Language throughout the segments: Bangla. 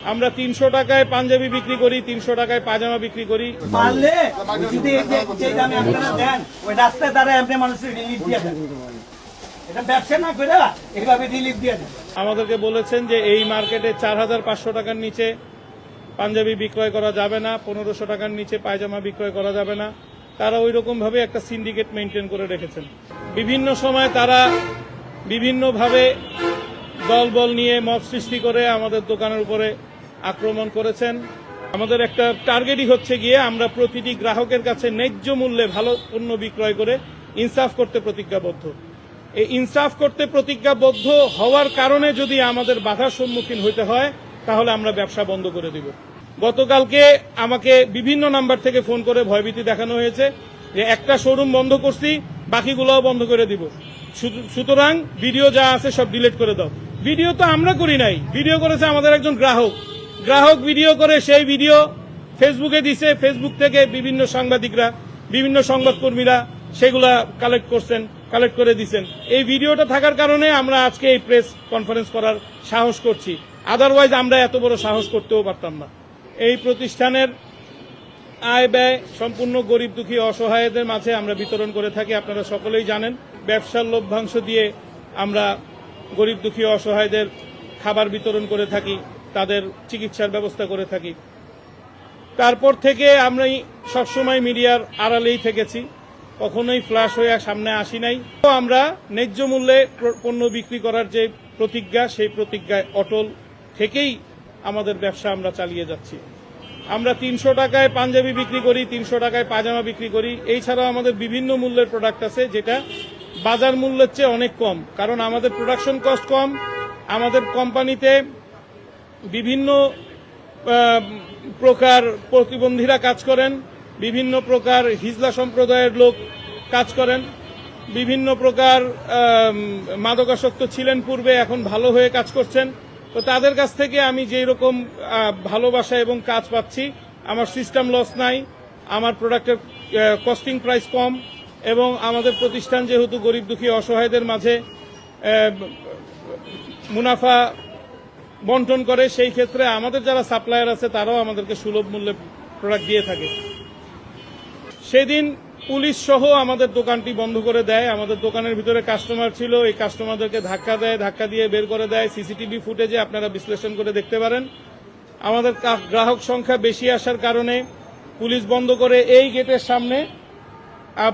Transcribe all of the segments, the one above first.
আমরা 300 টাকায় পাঞ্জাবি বিক্রি করি, 300 টাকায় পাজামা বিক্রি করি। পারলে যদি যে দামে আপনারা দেন ওই রাস্তায় দ্বারা আপনি মানুষের রিলিফ দিয়ে দেন, এটা ব্যবসা না করে এইভাবে রিলিফ দিয়ে দেন। আমাদেরকে বলেছেন যে এই মার্কেটে 4500 টাকার নিচে পাঞ্জাবি বিক্রয় করা যাবে না, 1500 টাকার নিচে পায়জামা বিক্রয় করা যাবে না। তারা ওই রকম ভাবে একটা সিন্ডিকেট মেনটেন করে রেখেছেন। বিভিন্ন সময় তারা বিভিন্নভাবে দলবল নিয়ে মব সৃষ্টি করে আমাদের দোকানের উপরে আক্রমণ করেছেন। আমাদের একটা টার্গেটই হচ্ছে গিয়ে আমরা প্রতিটি গ্রাহকের কাছে ন্যায্য মূল্যে ভালো পণ্য বিক্রয় করে ইনসাফ করতে প্রতিজ্ঞাবদ্ধ। এই ইনসাফ করতে প্রতিজ্ঞাবদ্ধ হওয়ার কারণে যদি আমাদের বাধার সম্মুখীন হইতে হয় তাহলে আমরা ব্যবসা বন্ধ করে দিব। গতকালকে আমাকে বিভিন্ন নাম্বার থেকে ফোন করে ভয়ভীতি দেখানো হয়েছে যে একটা শোরুম বন্ধ করছি, বাকিগুলোও বন্ধ করে দিব, সুতরাং ভিডিও যা আছে সব ডিলিট করে দাও। ভিডিও তো আমরা করি নাই, ভিডিও করেছে আমাদের একজন গ্রাহক ভিডিও করে সেই ভিডিও ফেসবুকে দিছে। ফেসবুক থেকে বিভিন্ন সাংবাদিকরা, বিভিন্ন সংবাদকর্মীরা সেগুলা কালেক্ট করে দিচ্ছেন। এই ভিডিওটা থাকার কারণে আমরা আজকে এই প্রেস কনফারেন্স করার সাহস করছি, আদারওয়াইজ আমরা এত বড় সাহস করতেও পারতাম না। এই প্রতিষ্ঠানের আয় ব্যয় সম্পূর্ণ গরিব দুঃখী অসহায়দের মাঝে আমরা বিতরণ করে থাকি। আপনারা সকলেই জানেন ব্যবসার লভ্যাংশ দিয়ে আমরা গরিব দুঃখী অসহায়দের খাবার বিতরণ করে থাকি, তাদের চিকিৎসার ব্যবস্থা করে থাকি। তারপর থেকে আমরা সবসময় মিডিয়ার আড়ালেই থেকেছি, কখনোই ফ্ল্যাশ হয়ে সামনে আসি নাই। তো আমরা ন্যায্য মূল্যে পণ্য বিক্রি করার যে প্রতিজ্ঞা, সেই প্রতিজ্ঞায় অটল থেকেই আমাদের ব্যবসা আমরা চালিয়ে যাচ্ছি। আমরা 300 টাকায় পাঞ্জাবি বিক্রি করি, 300 টাকায় পাজামা বিক্রি করি। এই ছাড়াও আমাদের বিভিন্ন মূল্যের প্রোডাক্ট আছে যেটা বাজার মূল্যের চেয়ে অনেক কম, কারণ আমাদের প্রোডাকশন কস্ট কম। আমাদের কোম্পানিতে বিভিন্ন প্রকার প্রতিবন্ধীরা কাজ করেন, বিভিন্ন প্রকার হিজলা সম্প্রদায়ের লোক কাজ করেন, বিভিন্ন প্রকার মাদকাসক্ত ছিলেন পূর্বে, এখন ভালো হয়ে কাজ করছেন। তো তাদের কাছ থেকে আমি যেই রকম ভালোবাসা এবং কাজ পাচ্ছি, আমার সিস্টেম লস নাই, আমার প্রোডাক্টের কস্টিং প্রাইস কম, এবং আমাদের প্রতিষ্ঠান যেহেতু গরিব দুঃখী অসহায়দের মাঝে মুনাফা বন্টন করে, সেই ক্ষেত্রে আমাদের যারা সাপ্লায়ার আছে তারাও আমাদেরকে সুলভ মূল্যে প্রোডাক্ট দিয়ে থাকে। সেদিন পুলিশ সহ আমাদের দোকানটি বন্ধ করে দেয়। আমাদের দোকানের ভিতরে কাস্টমার ছিল, এই কাস্টমারদেরকে ধাক্কা দিয়ে বের করে দেয়। সিসিটিভি ফুটেজে আপনারা বিশ্লেষণ করে দেখতে পারেন। আমাদের গ্রাহক সংখ্যা বেশি আসার কারণে পুলিশ বন্ধ করে এই গেটের সামনে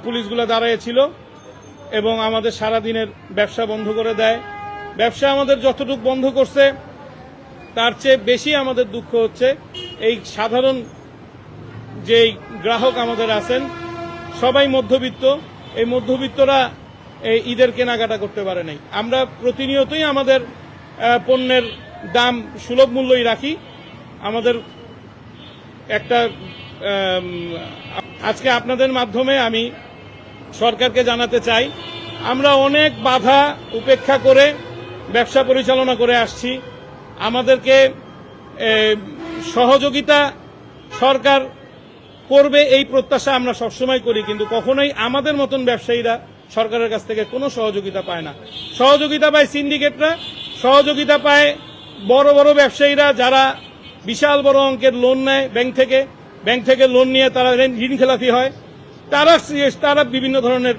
পুলিশগুলো দাঁড়িয়েছিল এবং আমাদের সারাদিনের ব্যবসা বন্ধ করে দেয়। ব্যবসা আমাদের যতটুকু বন্ধ করছে তার চেয়ে বেশি আমাদের দুঃখ হচ্ছে এই সাধারণ যেই গ্রাহক আমাদের আছেন, সবাই মধ্যবিত্ত। এই মধ্যবিত্তরা এই ঈদের কেনাকাটা করতে পারে নাই। আমরা প্রতিনিয়তই আমাদের পণ্যের দাম সুলভ মূল্যই রাখি। আমাদের একটা আজকে আপনাদের মাধ্যমে আমি সরকারকে জানাতে চাই, আমরা অনেক বাধা উপেক্ষা করে ব্যবসা পরিচালনা করে আসছি। আমাদেরকে সহযোগিতা সরকার করবে এই প্রত্যাশা আমরা সবসময় করি, কিন্তু কখনোই আমাদের মতন ব্যবসায়ীরা সরকারের কাছ থেকে কোনো সহযোগিতা পায় না। সহযোগিতা পায় সিন্ডিকেটরা, সহযোগিতা পায় বড় বড় ব্যবসায়ীরা যারা বিশাল বড় অঙ্কের লোন নেয় ব্যাংক থেকে লোন নিয়ে তারা ঋণ খেলাপি হয়, তারা বিভিন্ন ধরনের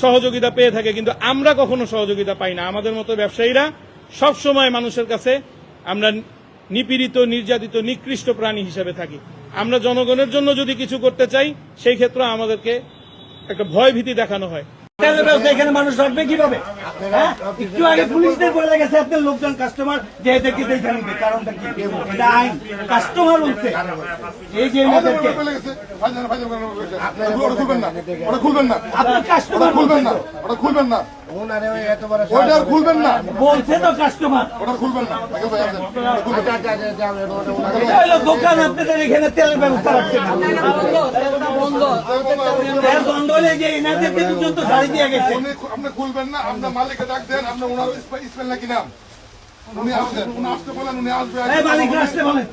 সহযোগিতা পেয়ে থাকে, কিন্তু আমরা কখনো সহযোগিতা পাই না। আমাদের মতো ব্যবসায়ীরা সবসময় মানুষের কাছে আমরা নিপীড়িত, নির্যাতিত, নিকৃষ্ট প্রাণী হিসেবে থাকি। আমরা জনগণের জন্য যদি কিছু করতে চাই, সেই ক্ষেত্রে আমাদেরকে একটা ভয় ভীতি দেখানো হয়। এখানে মানুষ রাখবে কিভাবে? একটু আগে পুলিশদের বলে গেছে আপনার লোকজন কাস্টমার যে এদেরকে দেখেন, কারণটা কি? এটা আইন, কাস্টমার বলছে এই যে খুলবেন না বলছে তো কাস্টমার, দোকান আপনাদের এখানে তেলের ব্যবস্থা রাখছেন বন্ধ হলে যে এনাদেরকে পর্যন্ত গাড়ি দিয়ে গেছে। আপনি খুলবেন না, আপনার মালিককে ডাক দেন, আপনার ওনার স্পেল নাকি নাম উনি আসবেন, উনি আসতে বলেন, উনি আসবে। মালিক আসতে বলেন,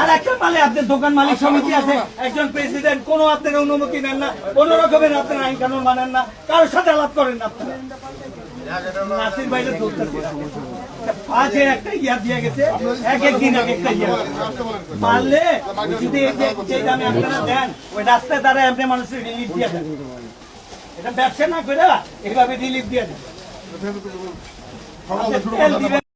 আর একটা মালিক আপনার দোকান মালিক সমিতি আছে, একজন প্রেসিডেন্ট, কোনো আপনার অনুমতি নেন না, কোন রকমের আপনার আইন কানুন মানেন না, কারোর সাথে আলাপ করেন না। আপনারা নাসির বাইরে ধরতেছে একটা বাজে একটা ইয়া দিয়ে গেছে, এক এক দিন এক একটা ইয়া আসতে বলেন মারলে যদি এই যে দামে আপনারা দেন ওই রাস্তায় দ্বারা এমনি মানুষের রিলিফ দিয়ে দেন। এটা ব্যবসা না করে এইভাবে রিলিফ দিয়ে দেন। সকালে শুরু তেল করলাম দিবেন